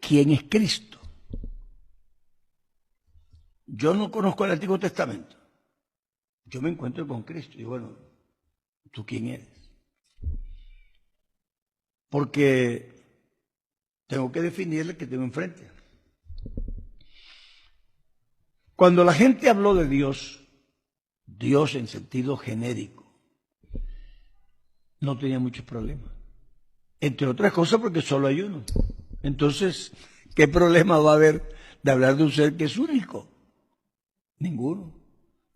quién es Cristo. Yo no conozco el Antiguo Testamento. Yo me encuentro con Cristo y bueno, ¿tú quién eres? Porque tengo que definirle que tengo enfrente. Cuando la gente habló de Dios, Dios en sentido genérico, no tenía muchos problemas. Entre otras cosas porque solo hay uno. Entonces, ¿qué problema va a haber de hablar de un ser que es único? Ninguno.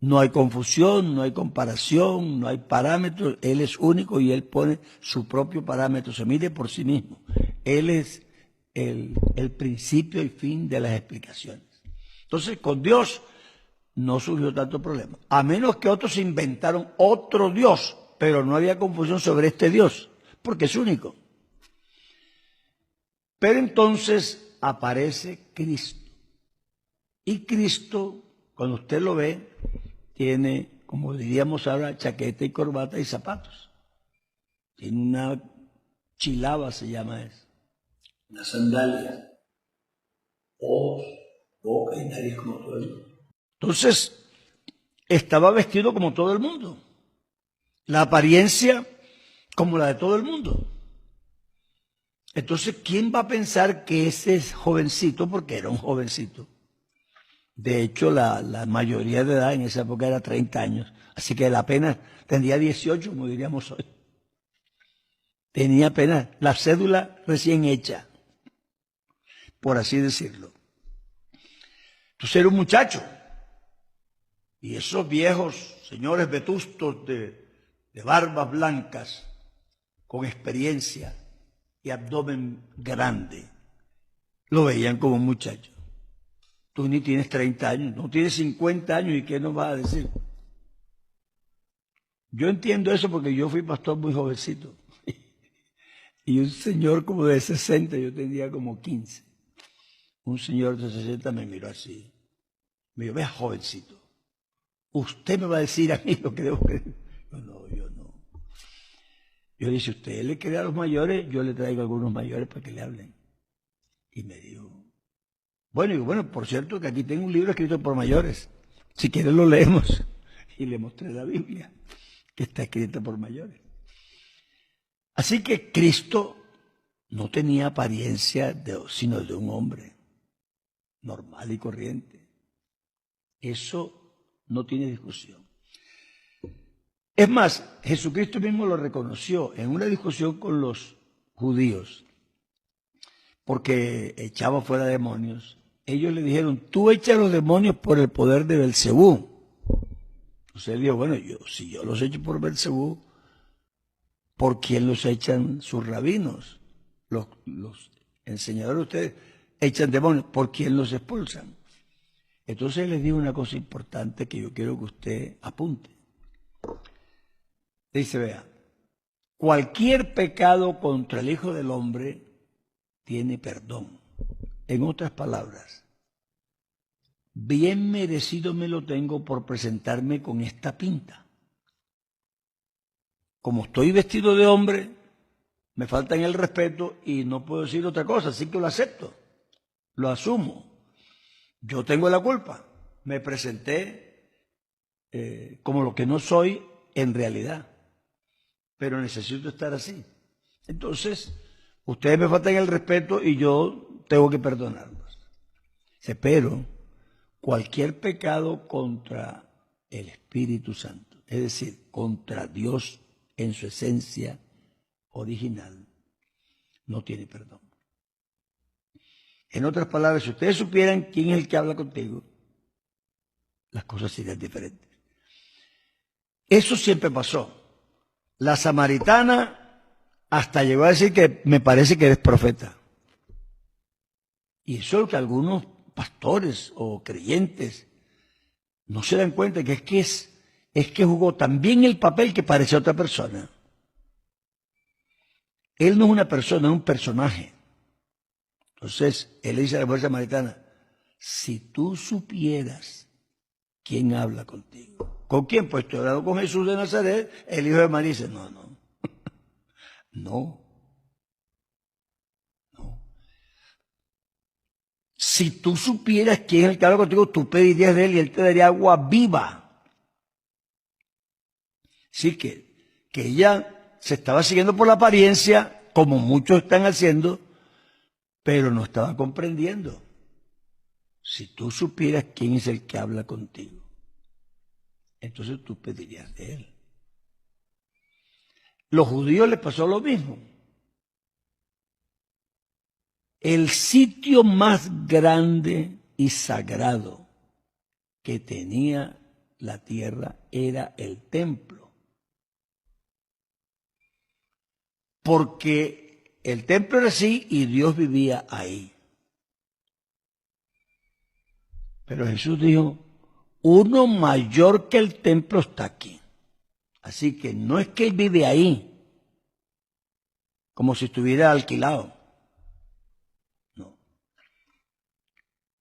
No hay confusión, no hay comparación, no hay parámetros. Él es único y Él pone su propio parámetro, se mide por sí mismo. Él es el principio y fin de las explicaciones. Entonces, con Dios no surgió tanto problema. A menos que otros inventaron otro Dios, pero no había confusión sobre este Dios, porque es único. Pero entonces aparece Cristo. Y Cristo, cuando usted lo ve, tiene, como diríamos ahora, chaqueta y corbata y zapatos. Tiene una chilaba, se llama eso. Una sandalia. Ojos, boca y nariz como todo el mundo. Entonces, estaba vestido como todo el mundo. La apariencia como la de todo el mundo. Entonces, ¿quién va a pensar que ese es jovencito? Porque era un jovencito. De hecho, la mayoría de edad en esa época era 30 años. Así que él apenas tendría 18, como diríamos hoy. Tenía apenas la cédula recién hecha, por así decirlo. Entonces era un muchacho. Y esos viejos señores vetustos de barbas blancas, con experiencia y abdomen grande, lo veían como un muchacho. Tú ni tienes 30 años, no tienes 50 años, ¿y qué nos vas a decir? Yo entiendo eso porque yo fui pastor muy jovencito. Y un señor como de 60, yo tenía como 15. Un señor de 60 me miró así. Me dijo, vea, jovencito, usted me va a decir a mí lo que debo creer. Yo no. Yo le dije, si usted le cree a los mayores, yo le traigo a algunos mayores para que le hablen. Y me dijo, bueno, por cierto que aquí tengo un libro escrito por mayores. Si quieren lo leemos. Y le mostré la Biblia, que está escrita por mayores. Así que Cristo no tenía apariencia sino de un hombre normal y corriente. Eso no tiene discusión. Es más, Jesucristo mismo lo reconoció en una discusión con los judíos, porque echaba fuera demonios. Ellos le dijeron, tú echas los demonios por el poder de Belcebú. Entonces él dijo, bueno, si yo los echo por Belcebú, ¿por quién los echan sus rabinos? Los enseñadores de ustedes echan demonios, ¿por quién los expulsan? Entonces les digo una cosa importante que yo quiero que usted apunte. Dice, vea, cualquier pecado contra el Hijo del Hombre tiene perdón. En otras palabras, bien merecido me lo tengo por presentarme con esta pinta. Como estoy vestido de hombre, me falta en el respeto y no puedo decir otra cosa, así que lo acepto, lo asumo. Yo tengo la culpa, me presenté como lo que no soy en realidad, pero necesito estar así. Entonces, ustedes me faltan el respeto y yo tengo que perdonarlos. Pero cualquier pecado contra el Espíritu Santo, es decir, contra Dios en su esencia original, no tiene perdón. En otras palabras, si ustedes supieran quién es el que habla contigo, las cosas serían diferentes. Eso siempre pasó. La samaritana hasta llegó a decir que me parece que eres profeta. Y eso es lo que algunos pastores o creyentes no se dan cuenta, que es que jugó tan bien el papel que parece otra persona. Él no es una persona, es un personaje. Entonces, él le dice a la mujer samaritana, si tú supieras quién habla contigo. ¿Con quién? Pues estoy hablando con Jesús de Nazaret, el hijo de María. Dice, no. si tú supieras quién es el que habla contigo, tú pedirías de él y él te daría agua viva. Así que ella se estaba siguiendo por la apariencia, como muchos están haciendo, pero no estaba comprendiendo. Si tú supieras quién es el que habla contigo, entonces tú pedirías de él. Los judíos les pasó lo mismo. El sitio más grande y sagrado que tenía la tierra era el templo. Porque el templo era así y Dios vivía ahí. Pero Jesús dijo, uno mayor que el templo está aquí. Así que no es que él vive ahí, como si estuviera alquilado. No.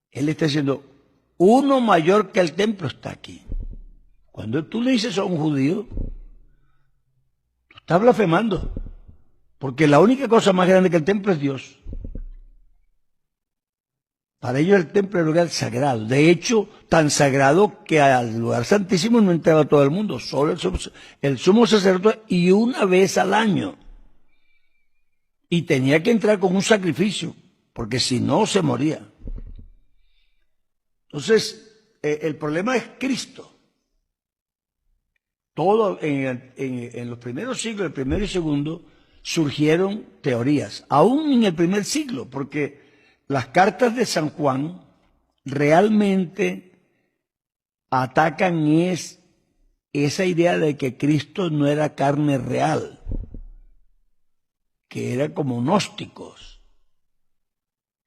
Él está diciendo, uno mayor que el templo está aquí. Cuando tú le dices a un judío, tú estás blasfemando. Porque la única cosa más grande que el templo es Dios. Para ellos el templo es un lugar sagrado. De hecho, tan sagrado que al lugar santísimo no entraba todo el mundo, solo el sumo sacerdote y una vez al año. Y tenía que entrar con un sacrificio, porque si no se moría. Entonces, el problema es Cristo. Todo en los primeros siglos, el primero y segundo, surgieron teorías, aún en el primer siglo, porque las cartas de San Juan realmente atacan esa idea de que Cristo no era carne real, que era como gnósticos,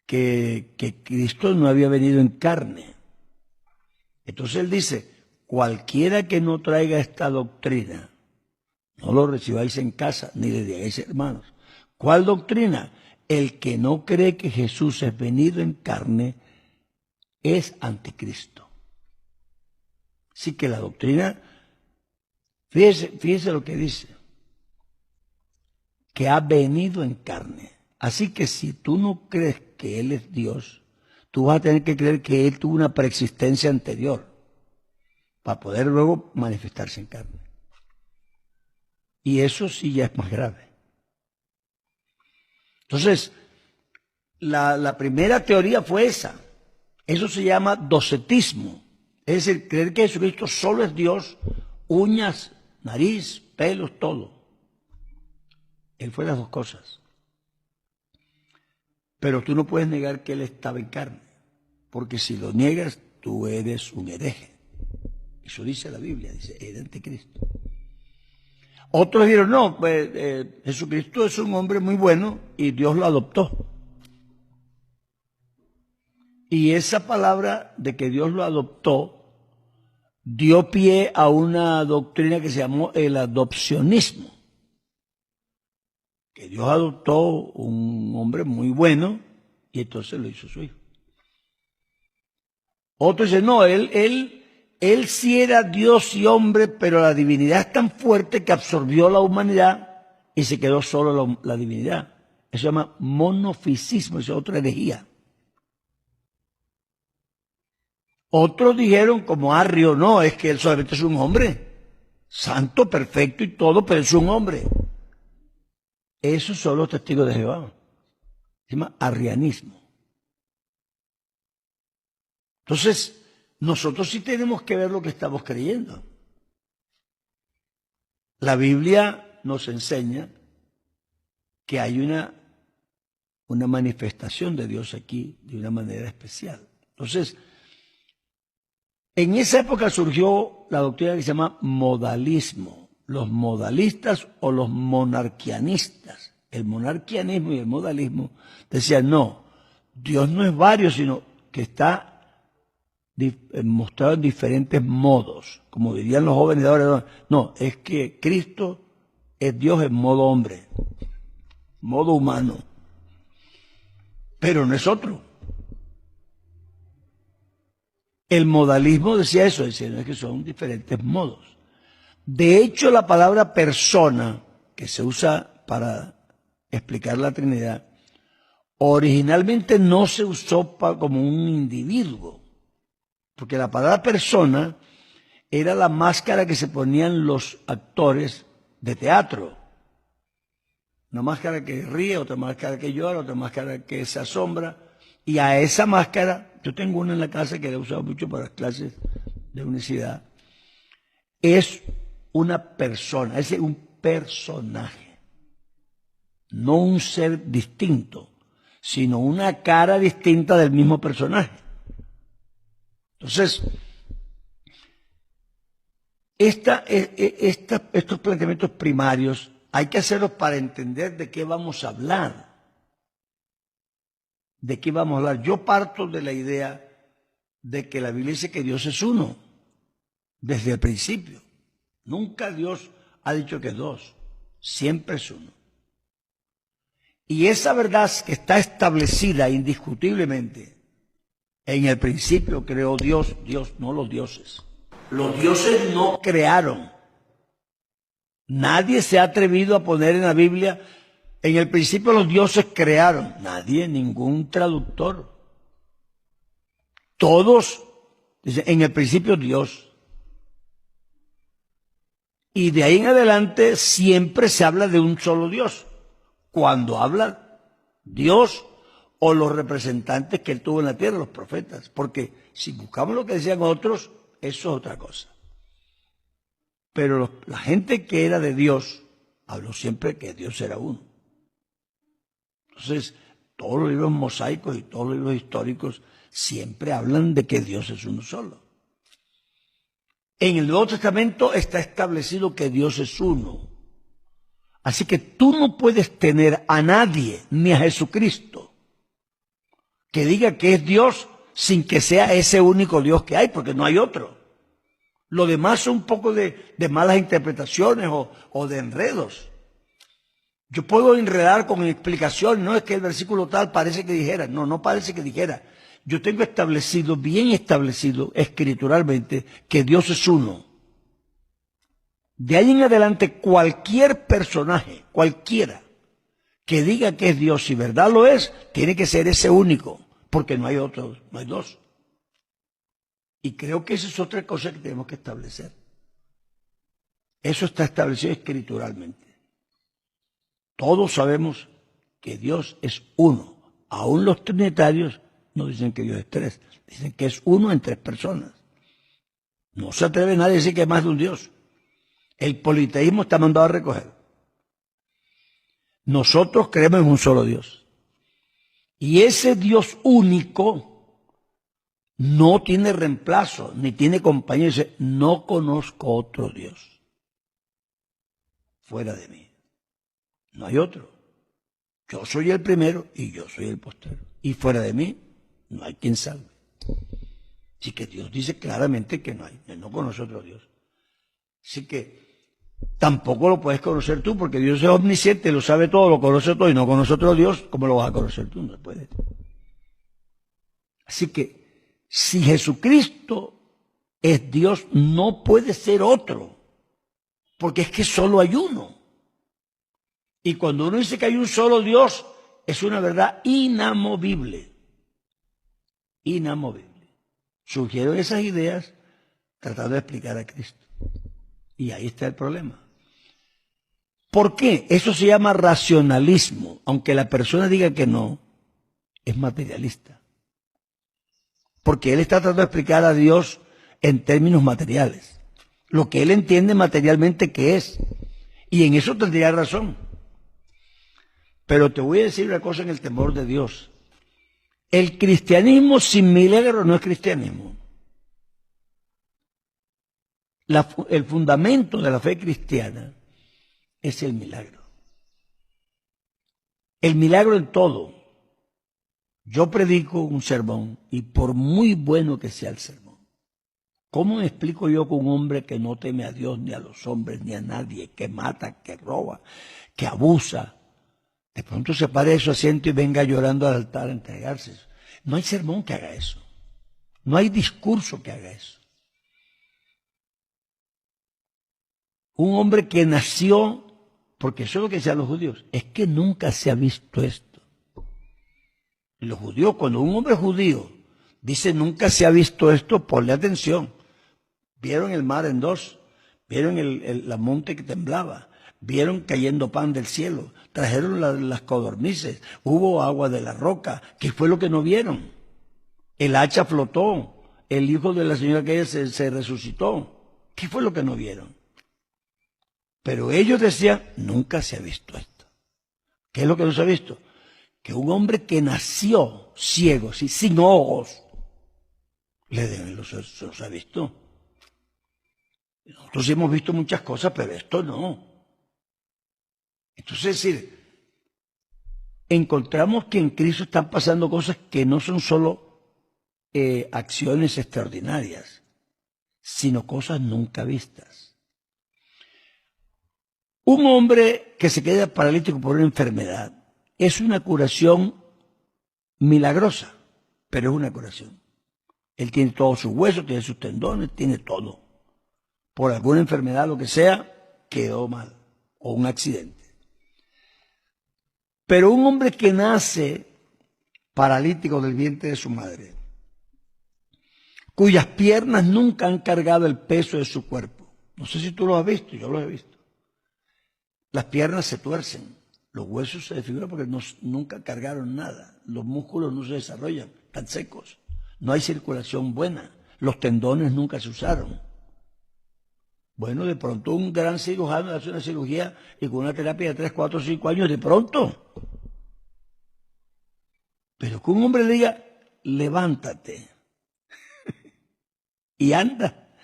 que Cristo no había venido en carne. Entonces él dice, cualquiera que no traiga esta doctrina, no lo recibáis en casa, ni le digáis hermanos. ¿Cuál doctrina? El que no cree que Jesús es venido en carne es anticristo. Así que la doctrina, fíjese lo que dice, que ha venido en carne. Así que si tú no crees que Él es Dios, tú vas a tener que creer que Él tuvo una preexistencia anterior para poder luego manifestarse en carne. Y eso sí ya es más grave. Entonces, la primera teoría fue esa. Eso se llama docetismo. Es decir, creer que Jesucristo solo es Dios, uñas, nariz, pelos, todo. Él fue las dos cosas. Pero tú no puedes negar que Él estaba en carne, porque si lo niegas, tú eres un hereje. Eso dice la Biblia, dice, el anticristo. Otros dijeron, no, Jesucristo es un hombre muy bueno y Dios lo adoptó. Y esa palabra de que Dios lo adoptó dio pie a una doctrina que se llamó el adopcionismo. Que Dios adoptó un hombre muy bueno y entonces lo hizo su hijo. Otros dicen, no, él sí era Dios y hombre, pero la divinidad es tan fuerte que absorbió la humanidad y se quedó solo la divinidad. Eso se llama monofisismo, eso es otra herejía. Otros dijeron, como Arrio, no, es que él solamente es un hombre, santo, perfecto y todo, pero es un hombre. Esos son los testigos de Jehová. Se llama arrianismo. Entonces, nosotros sí tenemos que ver lo que estamos creyendo. La Biblia nos enseña que hay una manifestación de Dios aquí de una manera especial. Entonces, en esa época surgió la doctrina que se llama modalismo. Los modalistas o los monarquianistas. El monarquianismo y el modalismo decían, no, Dios no es varios, sino que está mostrado en diferentes modos. Como dirían los jóvenes de ahora, no, es que Cristo es Dios en modo hombre, modo humano. Pero no es otro. El modalismo decía eso, decía, no, es que son diferentes modos. De hecho, la palabra persona, que se usa para explicar la Trinidad, originalmente no se usó como un individuo, porque la palabra persona era la máscara que se ponían los actores de teatro. Una máscara que ríe, otra máscara que llora, otra máscara que se asombra. Y a esa máscara, yo tengo una en la casa que la he usado mucho para las clases de universidad, es una persona, es un personaje, no un ser distinto, sino una cara distinta del mismo personaje. Entonces, estos planteamientos primarios hay que hacerlos para entender de qué vamos a hablar. ¿De qué vamos a hablar? Yo parto de la idea de que la Biblia dice que Dios es uno, desde el principio. Nunca Dios ha dicho que es dos, siempre es uno. Y esa verdad que está establecida indiscutiblemente, en el principio creó Dios, no los dioses. Los dioses no crearon. Nadie se ha atrevido a poner en la Biblia, en el principio los dioses crearon. Nadie, ningún traductor. Todos dicen, en el principio Dios. Y de ahí en adelante siempre se habla de un solo Dios. Cuando habla Dios o los representantes que él tuvo en la tierra, los profetas. Porque si buscamos lo que decían otros, eso es otra cosa. Pero la gente que era de Dios, habló siempre que Dios era uno. Entonces, todos los libros mosaicos y todos los libros históricos siempre hablan de que Dios es uno solo. En el Nuevo Testamento está establecido que Dios es uno. Así que tú no puedes tener a nadie, ni a Jesucristo, que diga que es Dios sin que sea ese único Dios que hay, porque no hay otro. Lo demás son un poco de malas interpretaciones o de enredos. Yo puedo enredar con explicaciones, no es que el versículo tal parece que dijera, no parece que dijera. Yo tengo establecido, bien establecido, escrituralmente, que Dios es uno. De ahí en adelante, cualquier personaje, cualquiera, que diga que es Dios, si verdad lo es, tiene que ser ese único, porque no hay otros, no hay dos. Y creo que esa es otra cosa que tenemos que establecer. Eso está establecido escrituralmente. Todos sabemos que Dios es uno. Aún los trinitarios no dicen que Dios es tres, dicen que es uno en tres personas. No se atreve nadie a decir que es más de un Dios. El politeísmo está mandado a recoger. Nosotros creemos en un solo Dios. Y ese Dios único no tiene reemplazo, ni tiene compañero. Dice, no conozco otro Dios fuera de mí. No hay otro. Yo soy el primero y yo soy el postero. Y fuera de mí no hay quien salve. Así que Dios dice claramente que no hay. Él no conoce otro Dios. Así que tampoco lo puedes conocer tú, porque Dios es omnisciente, lo sabe todo, lo conoce todo y no conoce otro Dios. ¿Cómo lo vas a conocer tú? No puedes. Así que si Jesucristo es Dios, no puede ser otro, porque es que solo hay uno. Y cuando uno dice que hay un solo Dios, es una verdad inamovible. Inamovible. Surgieron esas ideas tratando de explicar a Cristo. Y ahí está el problema. ¿Por qué? Eso se llama racionalismo. Aunque la persona diga que no, es materialista. Porque él está tratando de explicar a Dios en términos materiales. Lo que él entiende materialmente que es. Y en eso tendría razón. Pero te voy a decir una cosa en el temor de Dios. El cristianismo sin milagro no es cristianismo. El fundamento de la fe cristiana es el milagro. El milagro en todo. Yo predico un sermón y por muy bueno que sea el sermón, ¿cómo me explico yo con un hombre que no teme a Dios, ni a los hombres, ni a nadie, que mata, que roba, que abusa? De pronto se pare de su asiento y venga llorando al altar a entregarse. No hay sermón que haga eso. No hay discurso que haga eso. Un hombre que nació, porque eso es lo que decían los judíos, es que nunca se ha visto esto. Los judíos, cuando un hombre judío dice nunca se ha visto esto, ponle atención. Vieron el mar en dos, vieron la monte que temblaba, vieron cayendo pan del cielo, trajeron las codornices, hubo agua de la roca. ¿Qué fue lo que no vieron? El hacha flotó, el hijo de la señora que se resucitó. ¿Qué fue lo que no vieron? Pero ellos decían, nunca se ha visto esto. ¿Qué es lo que no se ha visto? Que un hombre que nació ciego, sin ojos, los ha visto. Nosotros hemos visto muchas cosas, pero esto no. Entonces, es decir, encontramos que en Cristo están pasando cosas que no son solo acciones extraordinarias, sino cosas nunca vistas. Un hombre que se queda paralítico por una enfermedad es una curación milagrosa, pero es una curación. Él tiene todos sus huesos, tiene sus tendones, tiene todo. Por alguna enfermedad, lo que sea, quedó mal, o un accidente. Pero un hombre que nace paralítico del vientre de su madre, cuyas piernas nunca han cargado el peso de su cuerpo. No sé si tú lo has visto, yo lo he visto. Las piernas se tuercen, los huesos se desfiguran porque nunca cargaron nada, los músculos no se desarrollan, están secos, no hay circulación buena, los tendones nunca se usaron. Bueno, de pronto un gran cirujano hace una cirugía y con una terapia de 3, 4, 5 años, de pronto. Pero que un hombre le diga, levántate y anda.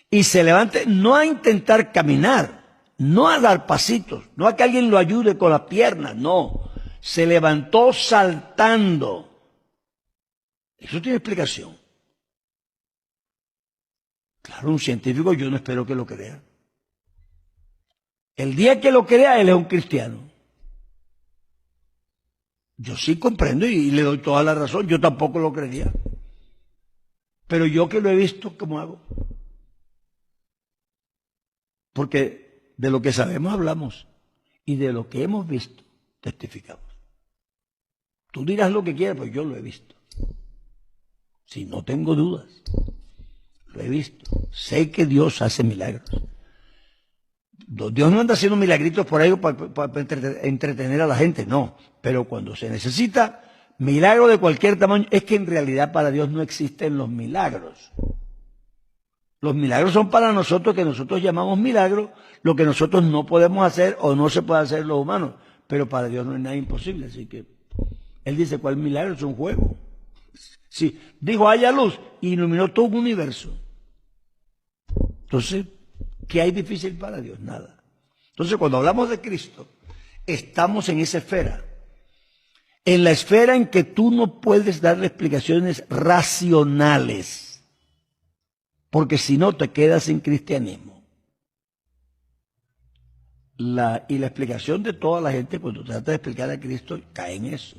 Y se levante, no a intentar caminar, no a dar pasitos, no a que alguien lo ayude con las piernas, no. Se levantó saltando. Eso tiene explicación. Claro, un científico yo no espero que lo crea. El día que lo crea, él es un cristiano. Yo sí comprendo y le doy toda la razón, yo tampoco lo creía. Pero yo que lo he visto, ¿cómo hago? Porque de lo que sabemos hablamos y de lo que hemos visto testificamos. Tú dirás lo que quieras, pues yo lo he visto. Si no tengo dudas, lo he visto. Sé que Dios hace milagros. Dios no anda haciendo milagritos por ahí para entretener a la gente, no. Pero cuando se necesita milagro de cualquier tamaño, es que en realidad para Dios no existen los milagros. Los milagros son para nosotros, que nosotros llamamos milagros, lo que nosotros no podemos hacer o no se puede hacer los humanos. Pero para Dios no es nada imposible. Así que Él dice, ¿cuál milagro? Es un juego. Sí, dijo, haya luz, y iluminó todo un universo. Entonces, ¿qué hay difícil para Dios? Nada. Entonces, cuando hablamos de Cristo, estamos en esa esfera. En la esfera en que tú no puedes darle explicaciones racionales. Porque si no, te quedas sin cristianismo. Y la explicación de toda la gente, cuando trata de explicar a Cristo, cae en eso.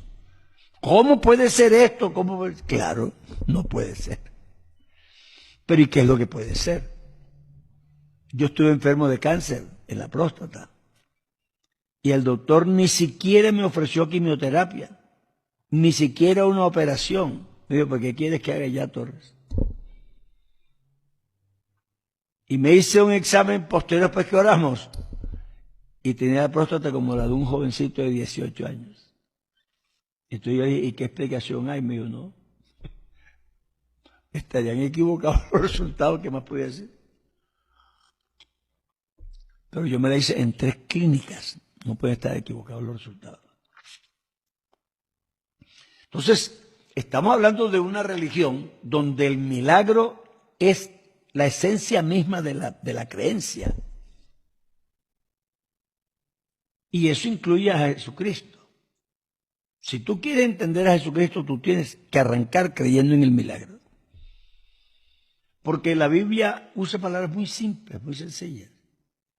¿Cómo puede ser esto? Claro, no puede ser. Pero ¿y qué es lo que puede ser? Yo estuve enfermo de cáncer en la próstata. Y el doctor ni siquiera me ofreció quimioterapia. Ni siquiera una operación. Me dijo, ¿por qué quieres que haga ya, Torres? Y me hice un examen posterior después que oramos. Y tenía la próstata como la de un jovencito de 18 años. Entonces yo dije, ¿y qué explicación hay? Me dijo, no. Estarían equivocados los resultados, ¿qué más podía decir? Pero yo me la hice en 3 clínicas. No pueden estar equivocados los resultados. Entonces, estamos hablando de una religión donde el milagro es la esencia misma de la creencia. Y eso incluye a Jesucristo. Si tú quieres entender a Jesucristo, tú tienes que arrancar creyendo en el milagro. Porque la Biblia usa palabras muy simples, muy sencillas.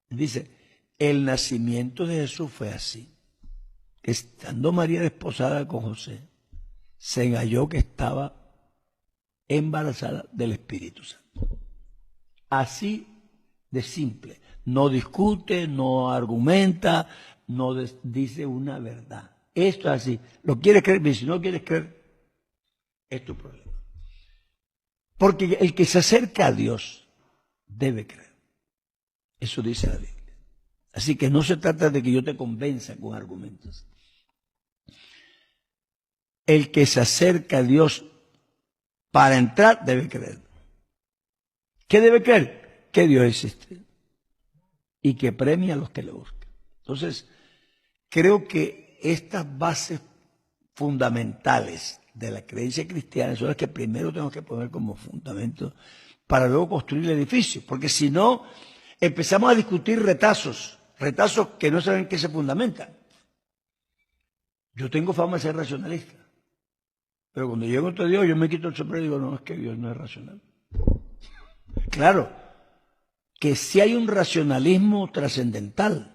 Dice, el nacimiento de Jesús fue así. Estando María desposada con José, se halló que estaba embarazada del Espíritu Santo. Así de simple. No discute, no argumenta, no dice una verdad. Esto es así. ¿Lo quieres creer? Si no quieres creer, es tu problema. Porque el que se acerca a Dios debe creer. Eso dice la Biblia. Así que no se trata de que yo te convenza con argumentos. El que se acerca a Dios para entrar debe creer. ¿Qué debe creer? Que Dios existe y que premia a los que le buscan. Entonces, creo que estas bases fundamentales de la creencia cristiana son las que primero tengo que poner como fundamento para luego construir el edificio, porque si no, empezamos a discutir retazos que no saben qué se fundamentan. Yo tengo fama de ser racionalista, pero cuando llego ante Dios yo me quito el sombrero y digo, no, es que Dios no es racional. Claro, que sí hay un racionalismo trascendental.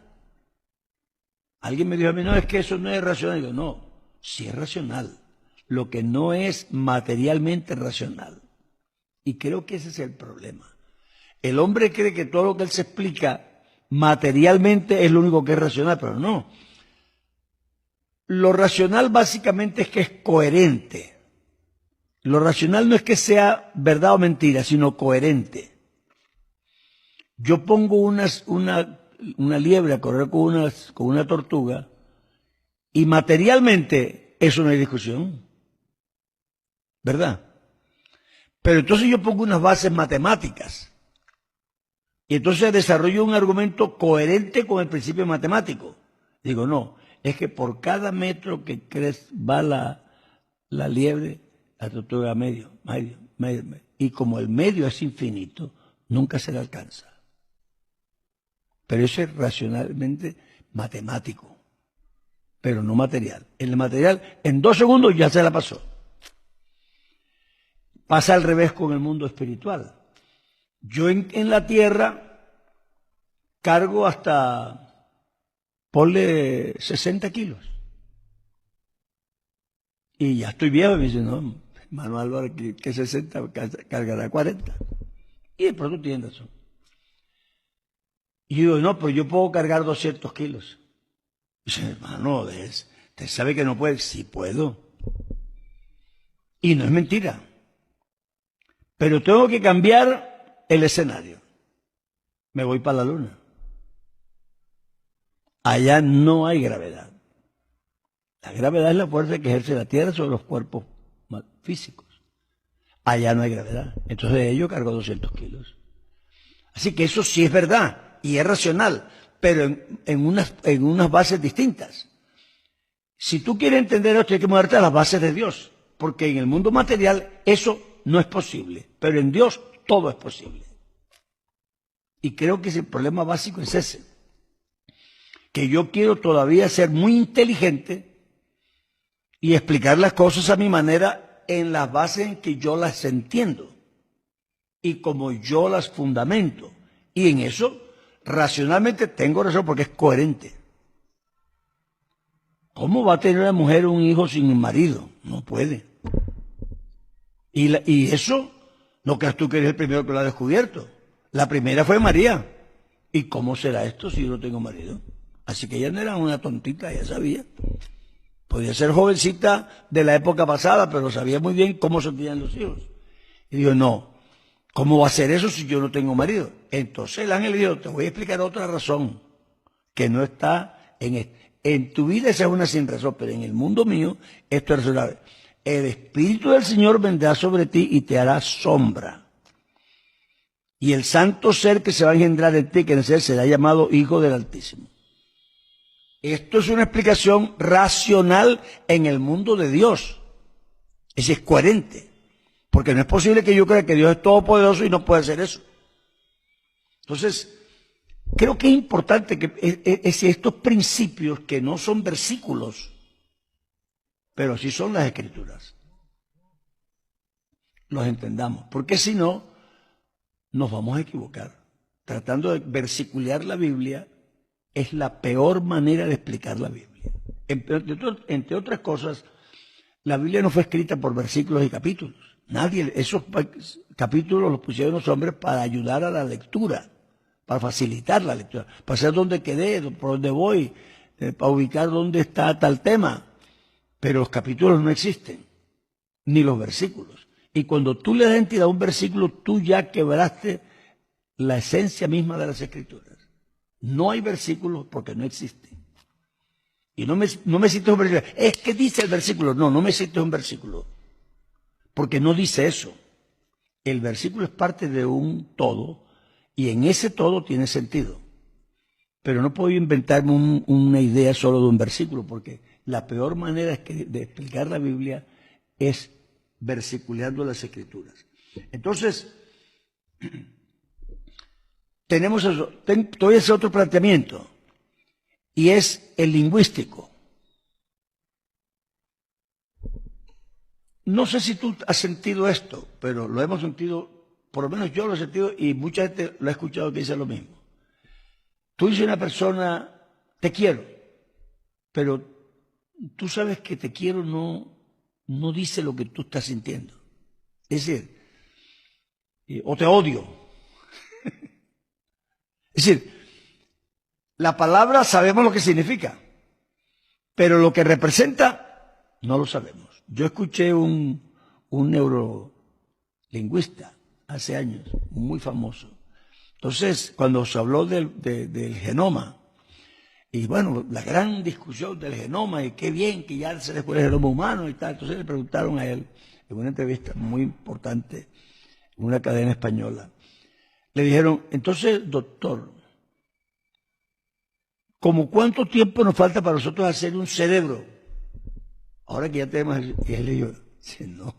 Alguien me dijo a mí, no, es que eso no es racional. Y digo, no, sí es racional. Lo que no es materialmente racional. Y creo que ese es el problema. El hombre cree que todo lo que él se explica materialmente es lo único que es racional, pero no. Lo racional básicamente es que es coherente. Lo racional no es que sea verdad o mentira, sino coherente. Yo pongo una liebre a correr con una tortuga y materialmente eso no hay discusión, ¿verdad? Pero entonces yo pongo unas bases matemáticas y entonces desarrollo un argumento coherente con el principio matemático. Digo, no, es que por cada metro que va la liebre, la tortuga medio. Y como el medio es infinito, nunca se le alcanza. Pero eso es racionalmente matemático, pero no material. En el material, en 2 segundos ya se la pasó. Pasa al revés con el mundo espiritual. Yo en la tierra cargo hasta, ponle 60 kilos. Y ya estoy viejo y me dice, no, hermano Álvaro, que 60 cargará 40. Y de pronto tiene razón. Y yo digo, no, pero yo puedo cargar 200 kilos. Y dice, hermano, ¿usted sabe que no puede? Sí puedo. Y no es mentira. Pero tengo que cambiar el escenario. Me voy para la luna. Allá no hay gravedad. La gravedad es la fuerza que ejerce la Tierra sobre los cuerpos físicos. Allá no hay gravedad. Entonces yo cargo 200 kilos. Así que eso sí es verdad. Y es racional, pero en unas bases distintas. Si tú quieres entender esto, hay que moverte a las bases de Dios, porque en el mundo material eso no es posible, pero en Dios todo es posible. Y creo que el problema básico es ese, que yo quiero todavía ser muy inteligente y explicar las cosas a mi manera en las bases en que yo las entiendo y como yo las fundamento. Y en eso racionalmente tengo razón porque es coherente. ¿Cómo va a tener una mujer un hijo sin un marido? No puede. Y eso, no creas tú que eres el primero que lo ha descubierto. La primera fue María. ¿Y cómo será esto si yo no tengo marido? Así que ella no era una tontita, ella sabía. Podía ser jovencita de la época pasada, pero sabía muy bien cómo se tenían los hijos. Y dijo, no, ¿cómo va a ser eso si yo no tengo marido? Entonces el ángel le dijo, te voy a explicar otra razón que no está en tu vida esa es una sin razón, pero en el mundo mío esto es razonable. El Espíritu del Señor vendrá sobre ti y te hará sombra. Y el santo ser que se va a engendrar en ti, que en ser será llamado Hijo del Altísimo. Esto es una explicación racional en el mundo de Dios. Es coherente. Porque no es posible que yo crea que Dios es todopoderoso y no puede hacer eso. Entonces, creo que es importante que estos principios que no son versículos, pero sí son las Escrituras, los entendamos. Porque si no, nos vamos a equivocar. Tratando de versicular la Biblia es la peor manera de explicar la Biblia. Entre otras cosas, la Biblia no fue escrita por versículos y capítulos. Nadie, esos capítulos los pusieron los hombres para ayudar a la lectura, para facilitar la lectura, para saber dónde quedé, por dónde voy, para ubicar dónde está tal tema. Pero los capítulos no existen. ni los versículos. Y cuando tú le das entidad a un versículo, tú ya quebraste la esencia misma de las Escrituras. No hay versículos porque no existen. Y no me cites un versículo. Es que dice el versículo. No, no me cites un versículo. Porque no dice eso. El versículo es parte de un todo y en ese todo tiene sentido. Pero no puedo inventarme una idea solo de un versículo, porque la peor manera de explicar la Biblia es versiculeando las Escrituras. Entonces, tenemos eso, todavía ese otro planteamiento, y es el lingüístico. No sé si tú has sentido esto, pero lo hemos sentido, por lo menos yo lo he sentido, y mucha gente lo ha escuchado que dice lo mismo. Tú dices a una persona, te quiero, pero tú sabes que te quiero no dice lo que tú estás sintiendo. Es decir, o te odio. Es decir, la palabra sabemos lo que significa, pero lo que representa no lo sabemos. Yo escuché un neurolingüista hace años, muy famoso. Entonces, cuando se habló del genoma, y bueno, la gran discusión del genoma, y qué bien que ya se descubre el genoma humano y tal, entonces le preguntaron a él, en una entrevista muy importante, en una cadena española, le dijeron, entonces, doctor, ¿cómo cuánto tiempo nos falta para nosotros hacer un cerebro? Ahora que ya tenemos, y él le dijo, no,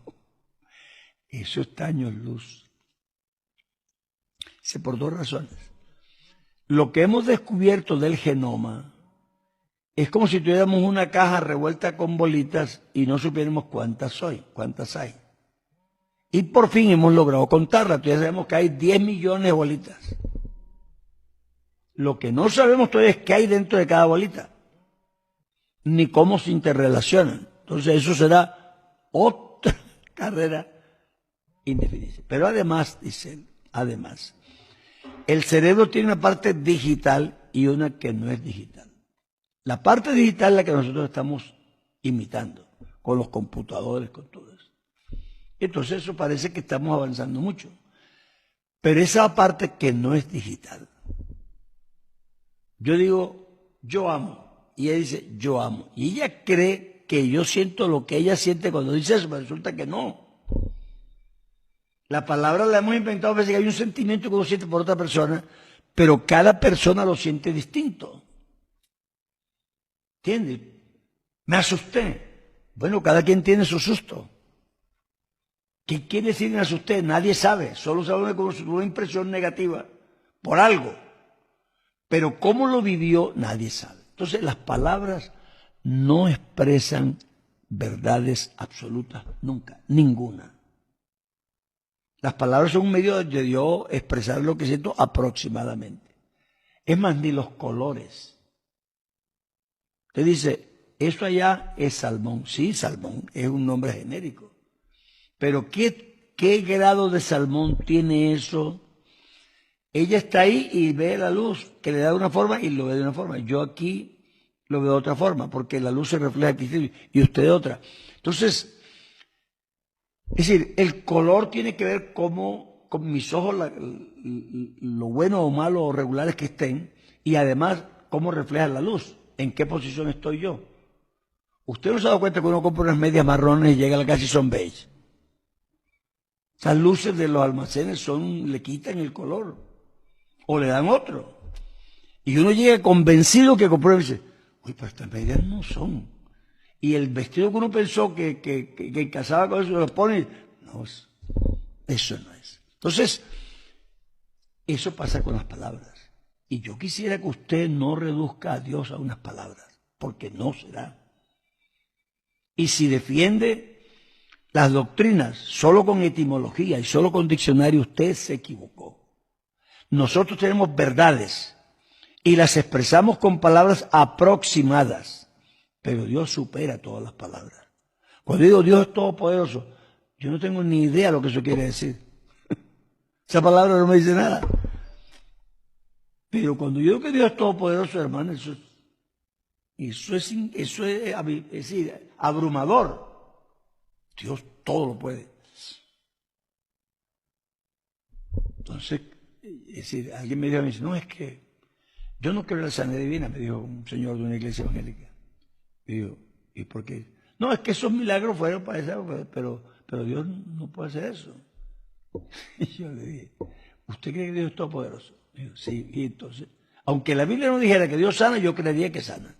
eso está años luz. Por dos razones. Lo que hemos descubierto del genoma es como si tuviéramos una caja revuelta con bolitas y no supiéramos cuántas hay. Y por fin hemos logrado contarlas. Todavía sabemos que hay 10 millones de bolitas. Lo que no sabemos todavía es qué hay dentro de cada bolita, ni cómo se interrelacionan. Entonces eso será otra carrera indefinida. Pero además, dice él, además, el cerebro tiene una parte digital y una que no es digital. La parte digital es la que nosotros estamos imitando, con los computadores, con todo eso. Entonces eso parece que estamos avanzando mucho. Pero esa parte que no es digital. Yo digo, yo amo. Y ella dice, yo amo. Y ella cree que yo siento lo que ella siente cuando dice eso, pero resulta que no. La palabra la hemos inventado, a veces que hay un sentimiento que uno siente por otra persona, pero cada persona lo siente distinto. ¿Entiendes? Me asusté. Bueno, cada quien tiene su susto. ¿Qué quiere decir me asusté? Nadie sabe. Solo sabe como una impresión negativa por algo. Pero cómo lo vivió, nadie sabe. Entonces, las palabras no expresan verdades absolutas nunca, ninguna. Las palabras son un medio de Dios expresar lo que siento aproximadamente. Es más, ni los colores. Usted dice, eso allá es salmón. Sí, salmón es un nombre genérico. Pero ¿qué grado de salmón tiene eso? Ella está ahí y ve la luz que le da de una forma y lo ve de una forma. Yo aquí lo veo de otra forma porque la luz se refleja aquí y usted de otra. Entonces, es decir, el color tiene que ver cómo con mis ojos lo bueno o malo o regulares que estén y además cómo refleja la luz, en qué posición estoy yo. Usted no se ha dado cuenta que uno compra unas medias marrones y llega a la casa y son beige. Esas luces de los almacenes le quitan el color o le dan otro. Y uno llega convencido que compró y dice, uy, pero estas medias no son. Y el vestido que uno pensó que casaba con eso, lo pone, no, eso no es. Entonces, eso pasa con las palabras. Y yo quisiera que usted no reduzca a Dios a unas palabras, porque no será. Y si defiende las doctrinas solo con etimología y solo con diccionario, usted se equivocó. Nosotros tenemos verdades y las expresamos con palabras aproximadas, pero Dios supera todas las palabras. Cuando digo Dios es todopoderoso, yo no tengo ni idea de lo que eso quiere decir. Esa palabra no me dice nada. Pero cuando yo digo que Dios es todopoderoso, hermano, eso es decir, abrumador. Dios todo lo puede. Entonces, es decir, alguien me dice, no, es que yo no creo en la sanidad divina, me dijo un señor de una iglesia evangélica. Y digo, ¿y por qué? No, es que esos milagros fueron para eso, pero Dios no puede hacer eso. Y yo le dije, ¿usted cree que Dios es todopoderoso? Digo, sí, y entonces, aunque la Biblia no dijera que Dios sana, yo creería que sana.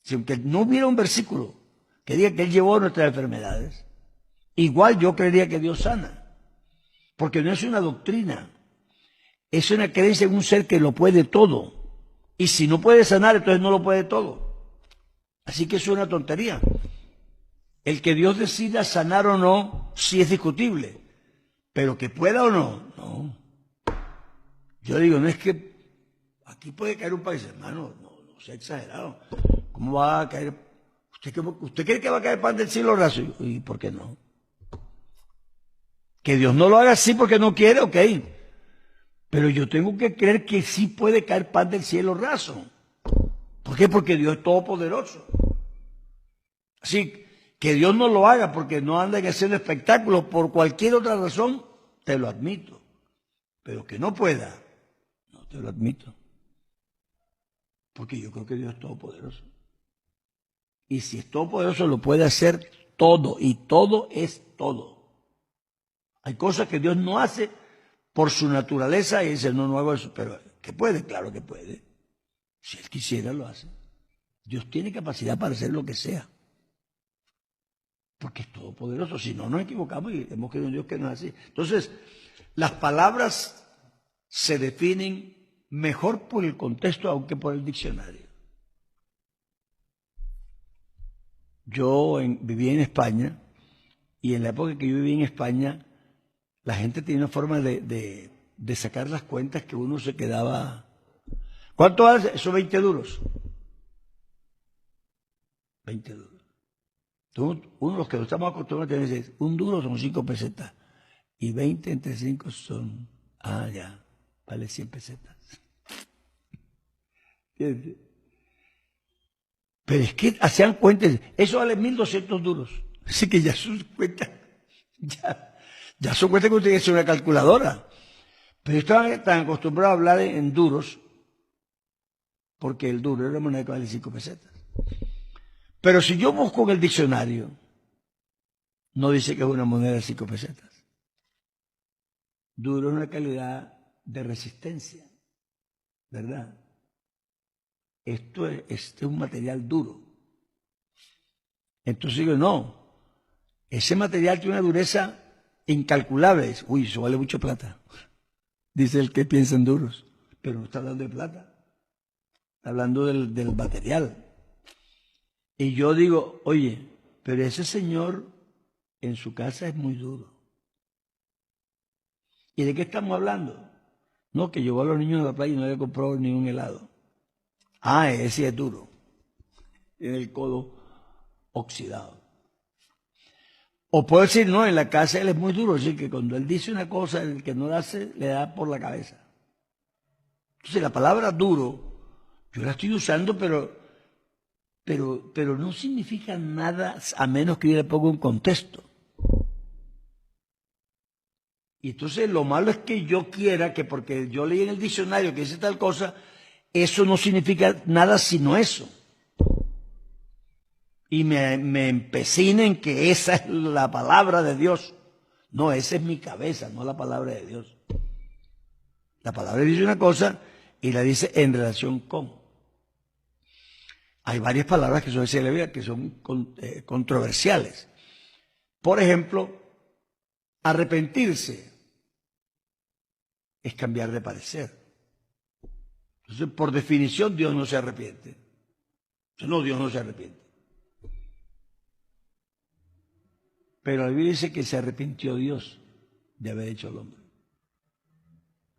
Si aunque no hubiera un versículo que diga que Él llevó nuestras enfermedades, igual yo creería que Dios sana. Porque no es una doctrina, es una creencia en un ser que lo puede todo. Y si no puede sanar, entonces no lo puede todo. Así que eso es una tontería. El que Dios decida sanar o no, sí es discutible. Pero que pueda o no, no. Yo digo, no es que aquí puede caer un país, hermano, no sea exagerado. ¿Cómo va a caer? ¿Usted cree que va a caer pan del cielo raso? ¿Y por qué no? Que Dios no lo haga así porque no quiere, ok. Pero yo tengo que creer que sí puede caer pan del cielo raso. ¿Por qué? Porque Dios es todopoderoso. Así que Dios no lo haga porque no anda haciendo espectáculos por cualquier otra razón, te lo admito. Pero que no pueda, no te lo admito. Porque yo creo que Dios es todopoderoso. Y si es todopoderoso, lo puede hacer todo. Y todo es todo. Hay cosas que Dios no hace por su naturaleza y dice, no hago eso. Pero que puede, claro que puede. Si Él quisiera, lo hace. Dios tiene capacidad para hacer lo que sea. Porque es todopoderoso. Si no, nos equivocamos y hemos creído en Dios que no es así. Entonces, las palabras se definen mejor por el contexto, aunque por el diccionario. Yo viví en España y en la época que yo viví en España, la gente tenía una forma de sacar las cuentas que uno se quedaba. ¿Cuánto hace? Eso 20 duros. 20 duros. Uno de los que no estamos acostumbrados a tener, un duro son 5 pesetas. Y 20 entre 5 son, ya, vale 100 pesetas. ¿Entiendes? Pero es que hacían cuentas, eso vale 1.200 duros. Así que ya son cuentas, ya son cuentas que usted tiene que hacer una calculadora. Pero estaban tan acostumbrados a hablar en duros, porque el duro es una moneda que vale 5 pesetas. Pero si yo busco en el diccionario, no dice que es una moneda de 5 pesetas. Duro es una calidad de resistencia, ¿verdad? Esto es un material duro. Entonces digo, no, ese material tiene una dureza incalculable. Uy, eso vale mucho plata. Dice el que piensa en duros, pero no está hablando de plata, está hablando del material. Y yo digo, oye, pero ese señor en su casa es muy duro. ¿Y de qué estamos hablando? No, que llevó a los niños a la playa y no le compró ni un helado. Ese es duro. Tiene el codo oxidado. O puedo decir, no, en la casa él es muy duro. Así que cuando él dice una cosa, el que no la hace, le da por la cabeza. Entonces la palabra duro, yo la estoy usando, pero no significa nada a menos que yo le ponga un contexto. Y entonces lo malo es que yo quiera que porque yo leí en el diccionario que dice tal cosa, eso no significa nada sino eso. Y me empecine en que esa es la palabra de Dios. No, esa es mi cabeza, no la palabra de Dios. La palabra dice una cosa y la dice en relación con. Hay varias palabras que son de la Biblia que son controversiales. Por ejemplo, arrepentirse es cambiar de parecer. Entonces, por definición, Dios no se arrepiente. No, Dios no se arrepiente. Pero la Biblia dice que se arrepintió Dios de haber hecho al hombre.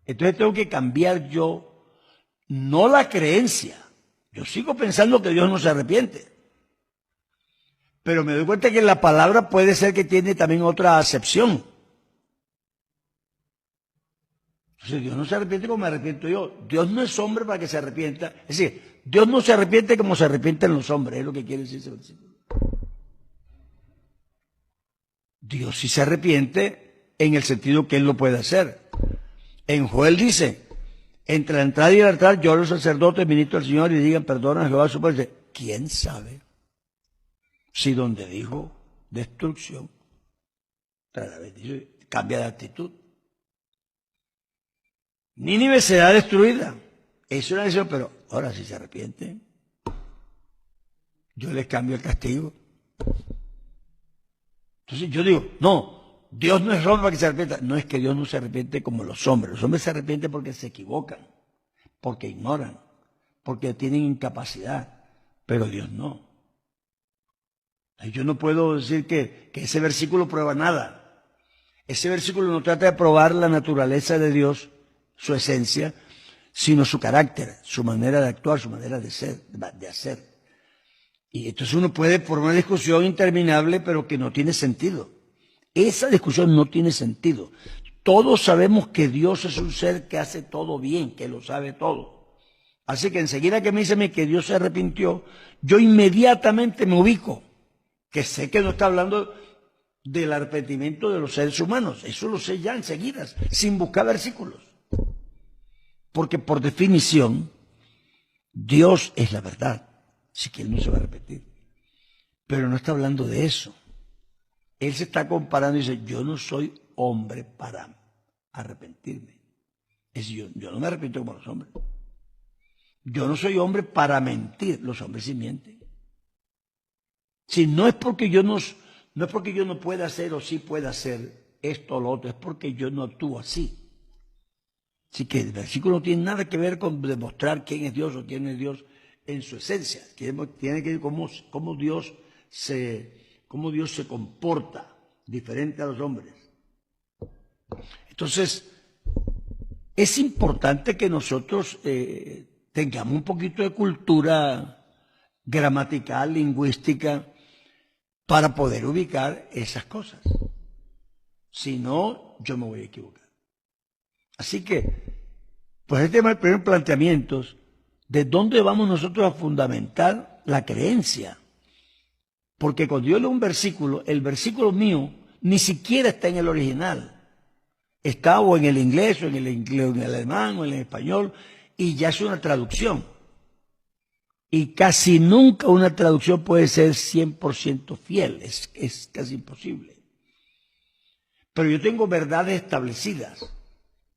Entonces tengo que cambiar yo, no la creencia. Yo sigo pensando que Dios no se arrepiente. Pero me doy cuenta que la palabra puede ser que tiene también otra acepción. Entonces Dios no se arrepiente como me arrepiento yo. Dios no es hombre para que se arrepienta. Es decir, Dios no se arrepiente como se arrepienten los hombres, es lo que quiere decir ese versículo. Dios sí se arrepiente en el sentido que Él lo puede hacer. En Joel dice, entre la entrada y el altar, yo los sacerdotes, ministros del Señor, y digan, perdona a Jehová su Padre. ¿Quién sabe si donde dijo destrucción, cambia de actitud? Nínive será destruida. Es una decisión, pero ahora si se arrepienten, yo les cambio el castigo. Entonces yo digo, no, Dios no es hombre para que se arrepienta. No es que Dios no se arrepiente como los hombres. Los hombres se arrepienten porque se equivocan, porque ignoran, porque tienen incapacidad. Pero Dios no. Yo no puedo decir que ese versículo prueba nada. Ese versículo no trata de probar la naturaleza de Dios, su esencia, sino su carácter, su manera de actuar, su manera de ser, de hacer. Y entonces uno puede formar una discusión interminable, pero que no tiene sentido. Esa discusión no tiene sentido. Todos sabemos que Dios es un ser que hace todo bien, que lo sabe todo. Así que enseguida que me dice que Dios se arrepintió, yo inmediatamente me ubico, que sé que no está hablando del arrepentimiento de los seres humanos. Eso lo sé ya enseguida, sin buscar versículos. Porque por definición, Dios es la verdad. Así que Él no se va a arrepentir. Pero no está hablando de eso. Él se está comparando y dice, yo no soy hombre para arrepentirme. Es decir, yo no me arrepiento como los hombres. Yo no soy hombre para mentir. Los hombres sí mienten. Si no es porque yo no pueda hacer o sí pueda hacer esto o lo otro, es porque yo no actúo así. Así que el versículo no tiene nada que ver con demostrar quién es Dios o quién es Dios en su esencia. Tiene que ver cómo Dios se comporta diferente a los hombres. Entonces, es importante que nosotros tengamos un poquito de cultura gramatical, lingüística, para poder ubicar esas cosas. Si no, yo me voy a equivocar. Así que, pues este es el primer planteamiento, ¿de dónde vamos nosotros a fundamentar la creencia? Porque cuando yo leo un versículo, el versículo mío ni siquiera está en el original. Está o en el inglés, o en el alemán, o en el español, y ya es una traducción. Y casi nunca una traducción puede ser 100% fiel, es casi imposible. Pero yo tengo verdades establecidas.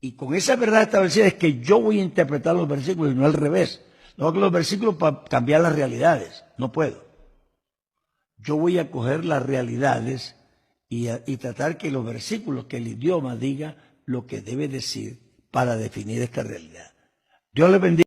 Y con esa verdad establecida es que yo voy a interpretar los versículos y no al revés. No hago los versículos para cambiar las realidades. No puedo. Yo voy a coger las realidades y tratar que los versículos, que el idioma diga lo que debe decir para definir esta realidad. Dios les bendiga.